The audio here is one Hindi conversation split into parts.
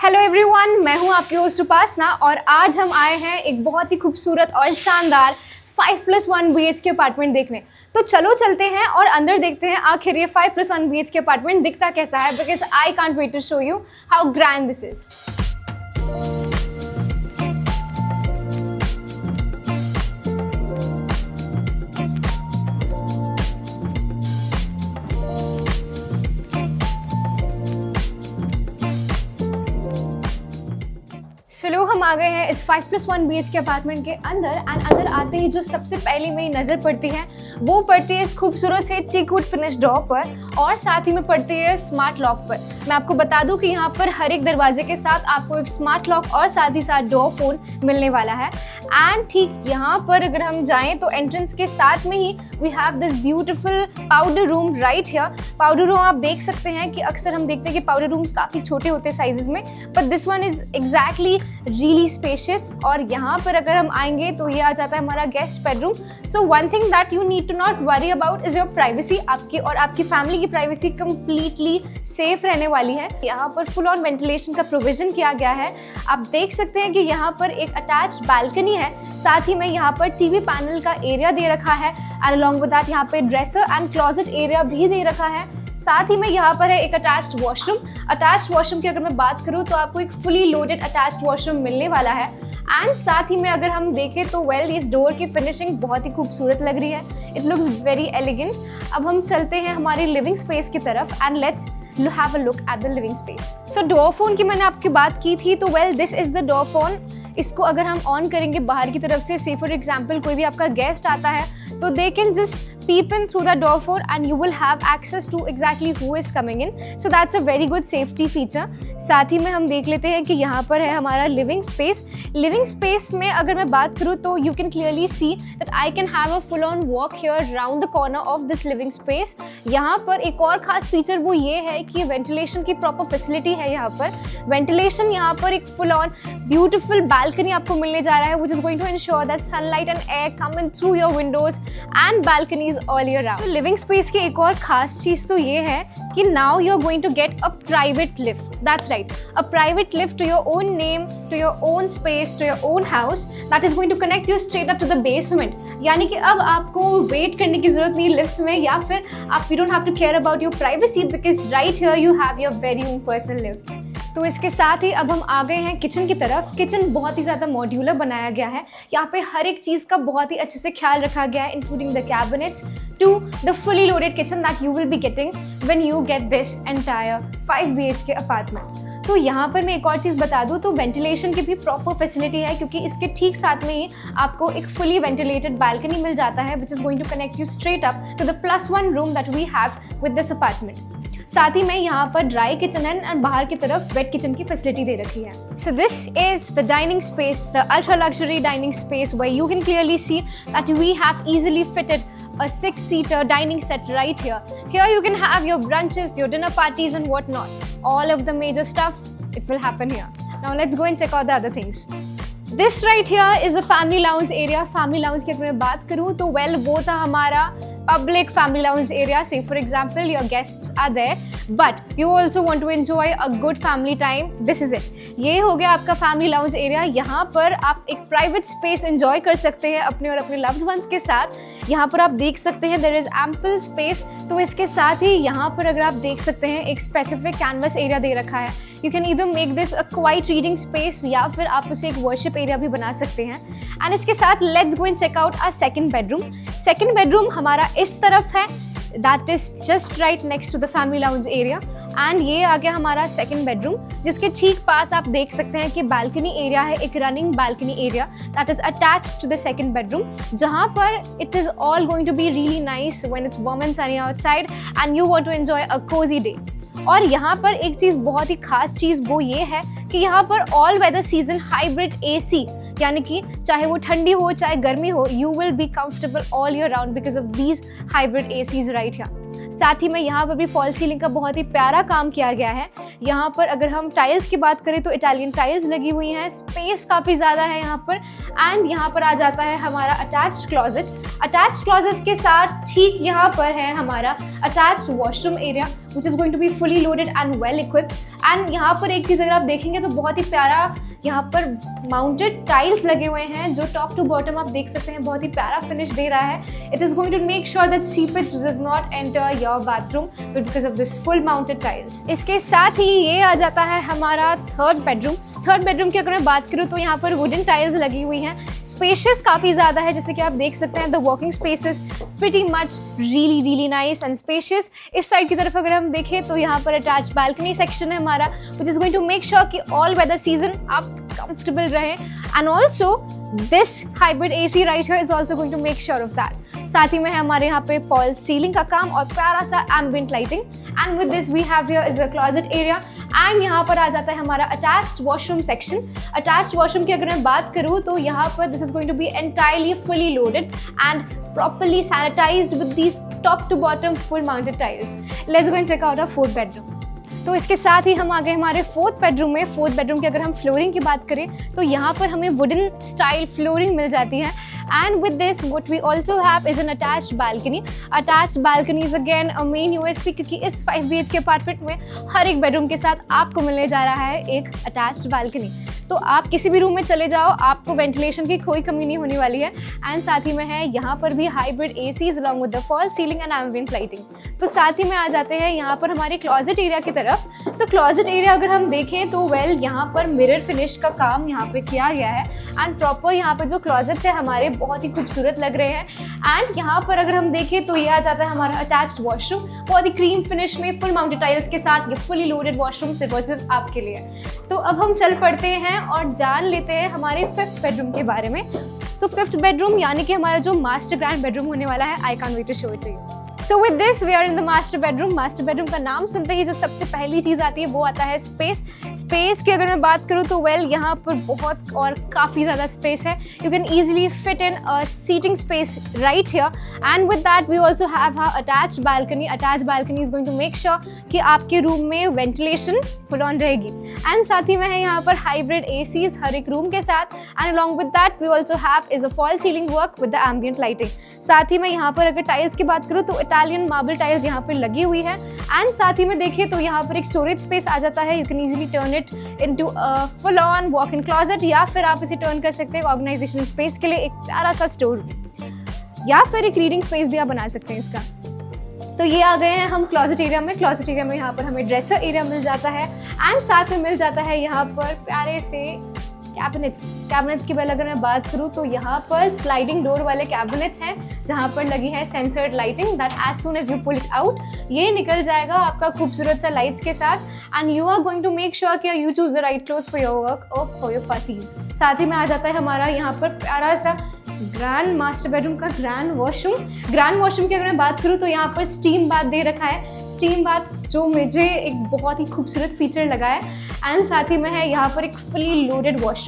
हेलो एवरीवन, मैं हूं आपकी होस्ट उपासना और आज हम आए हैं एक बहुत ही खूबसूरत और शानदार 5+1 BHK अपार्टमेंट देखने। तो चलो चलते हैं और अंदर देखते हैं आखिर ये 5+1 BHK अपार्टमेंट दिखता कैसा है, because I can't wait to show you how grand this is. चलो हम आ गए हैं इस 5+1 BHK अपार्टमेंट के अंदर एंड अंदर आते ही जो सबसे पहली मेरी नज़र पड़ती है वो पड़ती है इस खूबसूरत से टीकवुड फिनिश डोर पर और साथ ही में पड़ती है स्मार्ट लॉक पर। मैं आपको बता दूं कि यहाँ पर हर एक दरवाजे के साथ आपको एक स्मार्ट लॉक और साथ ही साथ डोर फोन मिलने वाला है। एंड ठीक यहाँ पर अगर हम जाएं तो एंट्रेंस के साथ में ही we have this beautiful powder room right here. Powder room आप देख सकते हैं कि अक्सर हम देखते हैं कि पाउडर रूम्स काफ़ी छोटे होते हैं साइजेस में, but this one is exactly really spacious. और यहाँ पर अगर हम आएंगे तो ये आ जाता है हमारा guest bedroom. So one thing that you need to not worry about is your privacy. आपकी और आपकी फैमिली की प्राइवेसी कंप्लीटली सेफ रहने वाली है। यहाँ पर फुल ऑन वेंटिलेशन का प्रोविजन किया गया है। आप देख सकते हैं कि यहाँ पर एक अटैच्ड बालकनी है, साथ ही में यहाँ पर टीवी पैनल का एरिया दे रखा है एंड अलॉन्ग विद दैट यहाँ पे ड्रेसर एंड क्लोजेट एरिया भी दे रखा है। साथ ही में यहाँ पर है एक अटैच्ड वॉशरूम। अटैच्ड वॉशरूम की अगर मैं बात करूँ तो आपको एक फुली लोडेड अटैच्ड वॉशरूम मिलने वाला है। एंड साथ ही में अगर हम देखें तो इस डोर की फिनिशिंग बहुत ही खूबसूरत लग रही है। It looks very elegant. अब हम चलते हैं हमारी लिविंग स्पेस की तरफ and let's have a look at the living space. So door phone की मैंने आपकी बात की थी, तो this is the door phone. इसको अगर हम ऑन करेंगे बाहर की तरफ से, से फॉर एग्जाम्पल कोई भी आपका गेस्ट आता है तो they can just peep in through the door phone and you will have access to exactly who is coming in. So that's a very good safety feature. साथ ही में हम देख लेते हैं कि यहाँ पर है हमारा लिविंग स्पेस। लिविंग स्पेस में अगर मैं बात करूँ तो you can clearly see that I can have a full on walk here round the corner of this living space. यहाँ पर एक और खास फीचर वो ये है कि वेंटिलेशन की प्रॉपर फैसिलिटी है। यहाँ पर वेंटिलेशन, यहाँ पर एक फुल ऑन ब्यूटिफुल बालकनी आपको मिलने जा रहा है which is going to ensure that sunlight and air come in through your windows and balconies all year round. तो लिविंग स्पेस की एक और खास चीज तो ये है कि now you are going to get a private lift. That's right, a private lift to your own name, to your own space, to your own house that is going to connect you straight up to the basement. यानी कि अब आपको वेट करने की जरूरत नहीं लिफ्ट्स में, या फिर आप you don't have to care about your privacy because right here you have your very own personal lift. तो इसके साथ ही अब हम आ गए हैं किचन की तरफ। किचन बहुत ही ज़्यादा मॉड्यूलर बनाया गया है। यहाँ पे हर एक चीज़ का बहुत ही अच्छे से ख्याल रखा गया है, including the cabinets to the fully loaded kitchen that you will be getting when you get this entire 5 BHK apartment. तो यहाँ पर मैं एक और चीज़ बता दूँ तो वेंटिलेशन की भी प्रॉपर फैसिलिटी है, क्योंकि इसके ठीक साथ में ही आपको एक फुली वेंटिलेटेड बालकनी मिल जाता है which is going to connect you straight up to the +1 room that we have with this apartment. साथ ही में यहाँ पर ड्राई किचन है और बाहर की तरफ वेट किचन की फैसिलिटी दे रखी है। So this is the dining space, the ultra luxury dining space where you can clearly see that we have easily fitted a 6-seater dining set right here. Here you can have your brunches, your dinner parties and whatnot. All of the major stuff, it will happen here. Now let's go and check out the other things. This right here is a family lounge area. Family lounge की अगर मैं बात करूँ तो वो था हमारा public family lounge area. Say for example your guests are there but you also want to enjoy a good family time. This is it. ये हो गया आपका family lounge area. यहाँ पर आप एक private space enjoy कर सकते हैं अपने और अपने loved ones के साथ। यहाँ पर आप देख सकते हैं there is ample space. तो इसके साथ ही यहाँ पर अगर आप देख सकते हैं एक specific canvas area दे रखा है। You can either make this a quiet reading space या फिर आप उसे एक worship area भी बना सकते हैं। एंड इसके साथ let's go and check out our second bedroom. Second bedroom हमारा इस तरफ है, that is just right next to the family lounge area. And ये आ गया हमारा सेकंड बेडरूम, जिसके ठीक पास आप देख सकते हैं कि बालकनी एरिया है, एक running balcony area that is attached to the second bedroom, जहाँ पर it is all going to be really nice when it's warm and sunny outside and you want to enjoy a cosy day. और यहाँ पर एक चीज़ बहुत ही खास चीज़ वो ये है कि यहाँ पर all weather season hybrid AC, यानी कि चाहे वो ठंडी हो चाहे गर्मी हो, you will be comfortable all year round because of these hybrid ACs right here. साथ ही में यहाँ पर भी फॉल सीलिंग का बहुत ही प्यारा काम किया गया है। यहाँ पर अगर हम टाइल्स की बात करें तो इटालियन टाइल्स लगी हुई हैं, स्पेस काफ़ी ज़्यादा है यहाँ पर। एंड यहाँ पर आ जाता है हमारा अटैच्ड क्लॉजेट। अटैच्ड क्लॉजेट के साथ ठीक यहाँ पर है हमारा attached washroom area which is going to be fully loaded and well equipped। And यहाँ पर एक चीज़ अगर आप देखेंगे तो बहुत ही प्यारा यहाँ पर माउंटेड टाइल्स लगे हुए हैं जो टॉप टू बॉटम आप देख सकते हैं, बहुत ही प्यारा फिनिश दे रहा है। It is going to make sure that seepage does not enter your bathroom because of this full mounted tiles. इसके साथ ही ये आ जाता है हमारा थर्ड बेडरूम। थर्ड बेडरूम की अगर मैं बात करूँ तो यहाँ पर वुडन टाइल्स लगी हुई हैं, स्पेशियस काफ़ी ज़्यादा है, जैसे कि आप देख सकते हैं। The walking spaces pretty much really nice and spacious. इस साइड की तरफ अगर हम देखें तो यहाँ पर अटैच बालकनी सेक्शन है हमारा, which is going to make sure कि ऑल वेदर सीजन आप कंफर्टेबल रहें। And also this hybrid AC right here is also going to make sure of that. साथ ही में है हमारे यहाँ पे फॉल सीलिंग का काम और प्यारा सा ambient lighting. And with this we have here is a closet area. And यहाँ पर आ जाता है हमारा attached washroom section. Attached washroom की अगर मैं बात करूँ तो यहाँ पर this is going to be entirely fully loaded and properly sanitized with these top to bottom full mounted tiles। Let's go and check out our fourth bedroom। तो इसके साथ ही हम आ गए हमारे फोर्थ बेडरूम में। फोर्थ बेडरूम की अगर हम फ्लोरिंग की बात करें तो यहाँ पर हमें वुडन स्टाइल फ्लोरिंग मिल जाती है। And with this what we also have is an attached balcony. Attached balcony is again a main USP, क्योंकि इस 5 BHK अपार्टमेंट में हर एक बेडरूम के साथ आपको मिलने जा रहा है एक अटैच्ड बालकनी। तो आप किसी भी रूम में चले जाओ, आपको वेंटिलेशन की कोई कमी नहीं होने वाली है। एंड साथ ही में है यहाँ पर भी hybrid ACs along with the fall ceiling and ambient lighting. तो साथ ही में आ जाते हैं यहाँ पर हमारे क्लॉजेट एरिया की तरफ। तो क्लॉजेट एरिया अगर हम देखें तो यहाँ पर मिरर फिनिश का काम यहाँ पे किया गया है। एंड प्रॉपर यहाँ पे जो क्लॉजेट्स है हमारे बहुत ही खूबसूरत लग रहे हैं। एंड यहाँ पर अगर हम देखें तो ये आ जाता है हमारा अटैच्ड वॉशरूम, बहुत ही क्रीम फिनिश में फुल माउंटेड टाइल्स के साथ। ये फुली लोडेड वॉशरूम सिर्फ आपके लिए। तो अब हम चल पड़ते हैं और जान लेते हैं हमारे 5th बेडरूम के बारे में। तो 5th बेडरूम यानी कि हमारा जो मास्टर ग्रैंड बेडरूम होने वाला है, I can't wait to show it to you. So with this we are in the master bedroom. Master bedroom का नाम सुनते ही जो सबसे पहली चीज़ आती है वो आता है स्पेस। स्पेस की अगर मैं बात करूँ तो यहाँ पर बहुत और काफ़ी ज़्यादा स्पेस है। You can easily fit in a seating space right here. And with that we also have attached balcony. Attached balcony is going to make sure कि आपके रूम में वेंटिलेशन फुल ऑन रहेगी। एंड साथ ही में है यहाँ पर हाइब्रिड ACs हर एक रूम के साथ। And along with that we also have is a fall ceiling work with the ambient lighting. साथ ही में यहाँ पर अगर टाइल्स की बात करूँ तो इटालियन मार्बल टाइल्स यहाँ पर लगी हुई है। एंड साथ ही में देखिए तो यहाँ पर एक स्टोरेज स्पेस आ जाता है। You can easily turn it into a full on walk in closet, या फिर आप इसे टर्न कर सकते हैं ऑर्गेनाइजेशन स्पेस के लिए, एक प्यारा सा स्टोर रूम, या फिर एक रीडिंग स्पेस भी आप बना सकते हैं इसका। तो ये आ गए हैं हम क्लॉजेट एरिया में। क्लॉजेट एरिया में यहाँ पर हमें ड्रेसर एरिया मिल जाता है। एंड साथ में मिल जाता है यहाँ पर प्यारे से कैबिनेट्स की अगर मैं बात करूँ तो यहाँ पर स्लाइडिंग डोर वाले कैबिनेट्स हैं जहाँ पर लगी है sensor lighting that as soon as you pull it out ये निकल जाएगा आपका खूबसूरत सा लाइट्स के साथ। And you are going to make sure कि you choose the right clothes for your work और फॉर योर पार्टीज। साथ ही में आ जाता है हमारा यहाँ पर प्यारा सा ग्रैंड मास्टर बेडरूम का ग्रैंड वॉशरूम। ग्रैंड वॉशरूम की अगर मैं बात करूँ तो यहाँ पर स्टीम बाथ दे रखा है। स्टीम बाथ जो मुझे एक बहुत ही खूबसूरत फीचर लगा है। एंड साथ ही में है यहाँ पर एक फुली लोडेड वॉशरूम।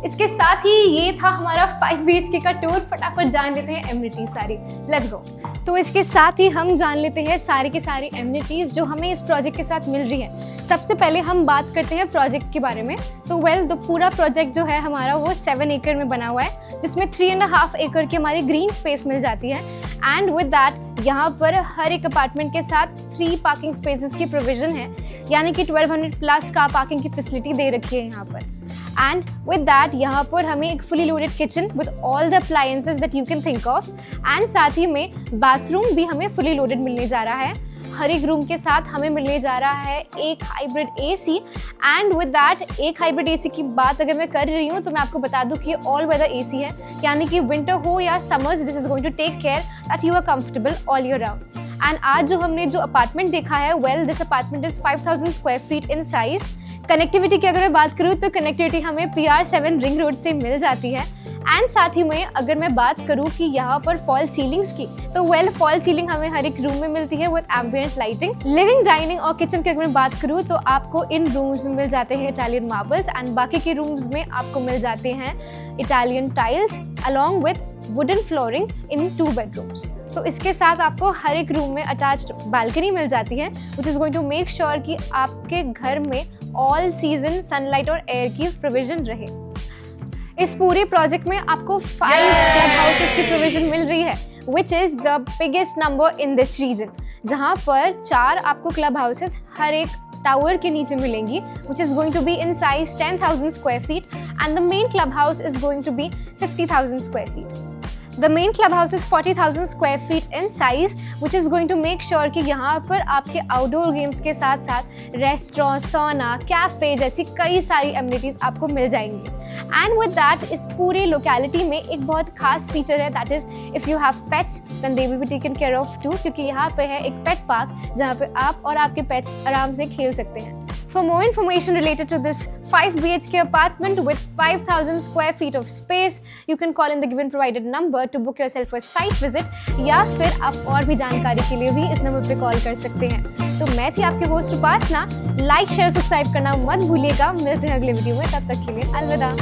इसके साथ ही ये था हमारा 5 BHK का टूर। फटाफट जान लेते हैं एमिनिटीज सारी, लेट्स गो। तो इसके साथ ही हम जान लेते हैं सारी की सारी एमिनिटीज जो हमें इस प्रोजेक्ट के साथ मिल रही है। सबसे पहले हम बात करते हैं प्रोजेक्ट के बारे में। तो द पूरा प्रोजेक्ट जो है हमारा वो 7 एकड़ में बना हुआ है, जिसमें 3.5 एकड़ की हमारी ग्रीन स्पेस मिल जाती है। एंड विद दैट यहाँ पर हर एक अपार्टमेंट के साथ 3 पार्किंग स्पेसेस की प्रोविजन है, यानी कि 1200 प्लस का पार्किंग की फैसिलिटी दे रखी है यहाँ पर। एंड विद दैट यहाँ पर हमें एक fully loaded kitchen with all the appliances that you can think of. And साथ ही में बाथरूम भी हमें फुली लोडेड मिलने जा रहा है। हर एक रूम के साथ हमें मिलने जा रहा है एक hybrid AC। And with that एक हाइब्रिड AC की बात अगर मैं कर रही हूँ तो मैं आपको बता दूँ कि ऑल वेदर AC है, यानी कि विंटर हो या summers, this is going to take care that you are comfortable all year round. And आज जो हमने जो अपार्टमेंट देखा है, this apartment is 5000 square feet in size. Connectivity की अगर मैं बात करूँ तो कनेक्टिविटी हमें PR7 रिंग रोड से मिल जाती है। एंड साथ ही में अगर मैं बात करूँ कि यहाँ पर फॉल सीलिंग्स की, तो फॉल सीलिंग हमें हर एक रूम में मिलती है with ambient lighting. Living, dining और किचन की अगर मैं बात करूँ तो आपको इन रूम्स में मिल जाते हैं इटालियन मार्बल्स। एंड बाकी के रूम्स में आपको मिल जाते हैं Italian tiles along with wooden flooring in 2 bedrooms. तो इसके साथ आपको हर एक रूम में अटैच्ड बालकनी मिल जाती है, which is going to make sure कि आपके घर में ऑल सीजन सनलाइट और एयर की प्रोविजन रहे। इस पूरे प्रोजेक्ट में आपको 5 क्लब हाउसेस की प्रोविजन मिल रही है, which is the biggest number in this region, जहाँ पर 4 आपको क्लब हाउसेस हर एक टावर के नीचे मिलेंगी, which is going to be in size 10,000 square feet, and the main clubhouse is going to be 50,000 square feet. The main clubhouse is 40,000 square feet in size, which is going to make sure कि यहाँ पर आपके आउटडोर गेम्स के साथ साथ रेस्टोरेंट, सोना, कैफे जैसी कई सारी एमिनिटीज आपको मिल जाएंगी। एंड विद दैट इस पूरी लोकेलिटी में एक बहुत खास फीचर है, that is if you have pets then they will be taken care of too, क्योंकि यहाँ पे है एक पेट पार्क जहाँ पे आप और आपके पेट्स आराम से खेल सकते हैं। For more information related to this 5 BHK apartment with 5,000 square feet of space, you can call in the given provided number to book yourself a site visit, या फिर आप और भी जानकारी के लिए भी इस नंबर पे कॉल कर सकते हैं। तो मैं थी आपके होस्ट उपासना। लाइक शेयर सब्सक्राइब करना मत भूलिएगा। मिलते हैं अगले वीडियो में, तब तक के लिए अलविदा।